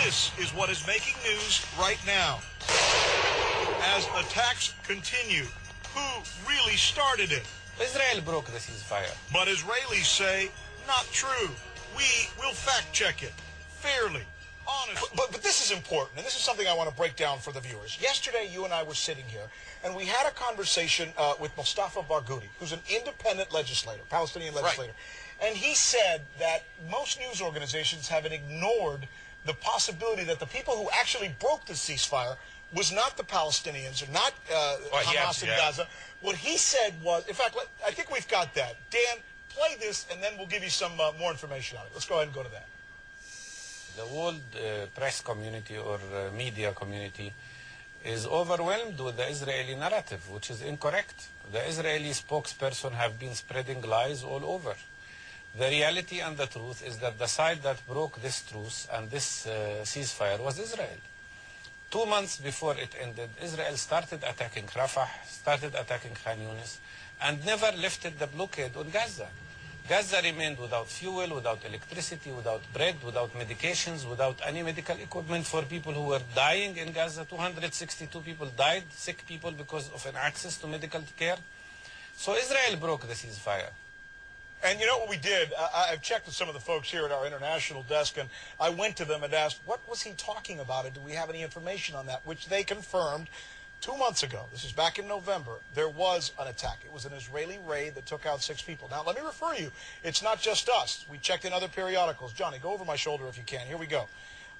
This is what is making news right now. As attacks continue, who really started it? Israel broke the ceasefire. But Israelis say, not true. We will fact check it fairly, honestly. But this is important, and this is something I want to break down for the viewers. Yesterday, you and I were sitting here, and we had a conversation with Mustafa Barghouti, who's an independent legislator, Palestinian legislator. Right. And he said that most news organizations have ignored the possibility that the people who actually broke the ceasefire was not the Palestinians, or not Hamas in Gaza. What he said was, in fact, I think we've got that. Dan, play this, and then we'll give you some more information on it. Let's go ahead and go to that. The world press community or media community is overwhelmed with the Israeli narrative, which is incorrect. The Israeli spokesperson have been spreading lies all over. The reality and the truth is that the side that broke this truce and this ceasefire was Israel. 2 months before it ended, Israel started attacking Rafah, started attacking Khan Yunis, and never lifted the blockade on Gaza. Gaza remained without fuel, without electricity, without bread, without medications, without any medical equipment for people who were dying in Gaza. 262 people died, sick people, because of an access to medical care. So Israel broke the ceasefire. And you know what we did? I've checked with some of the folks here at our international desk, and I went to them and asked, what was he talking about, and do we have any information on that? Which they confirmed 2 months ago. This is back in November. There was an attack. It was an Israeli raid that took out 6 people. Now, let me refer you. It's not just us. We checked in other periodicals. Johnny, go over my shoulder if you can. Here we go.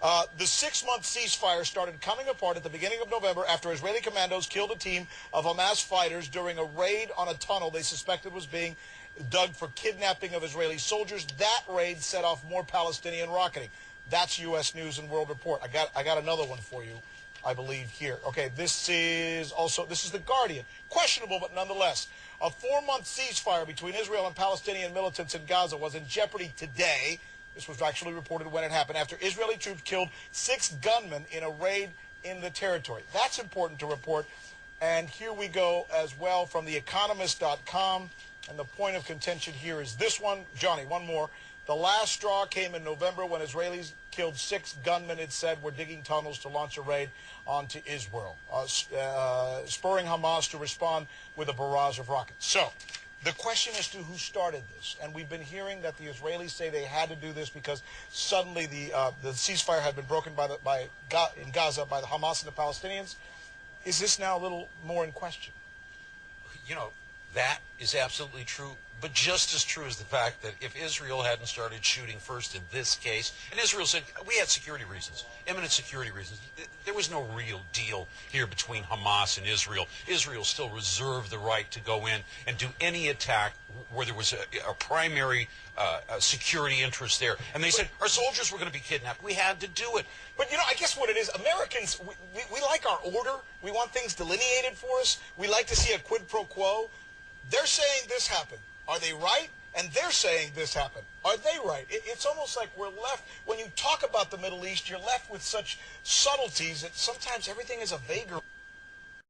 The 6-month ceasefire started coming apart at the beginning of November after Israeli commandos killed a team of Hamas fighters during a raid on a tunnel they suspected was being dug for kidnapping of Israeli soldiers. That raid set off more Palestinian rocketing. That's U.S. News and World Report. I got another one for you, I believe, here. Okay, this is The Guardian. Questionable, but nonetheless. A 4-month ceasefire between Israel and Palestinian militants in Gaza was in jeopardy today. This was actually reported when it happened, after Israeli troops killed 6 gunmen in a raid in the territory. That's important to report. And here we go as well from theeconomist.com. And the point of contention here is this one. Johnny, one more. The last straw came in November when Israelis killed 6 gunmen, it said, were digging tunnels to launch a raid onto Israel, spurring Hamas to respond with a barrage of rockets. So the question is to who started this. And we've been hearing that the Israelis say they had to do this because suddenly the ceasefire had been broken in Gaza by the Hamas and the Palestinians. Is this now a little more in question? You know, that is absolutely true, but just as true is the fact that if Israel hadn't started shooting first in this case, and Israel said, we had security reasons, imminent security reasons, there was no real deal here between Hamas and Israel. Israel still reserved the right to go in and do any attack where there was a primary security interest there. And they said, our soldiers were going to be kidnapped. We had to do it. But, you know, I guess what it is, Americans, we like our order. We want things delineated for us. We like to see a quid pro quo. They're saying this happened. Are they right? And they're saying this happened. Are they right? It's almost like we're left, when you talk about the Middle East, you're left with such subtleties that sometimes everything is a vague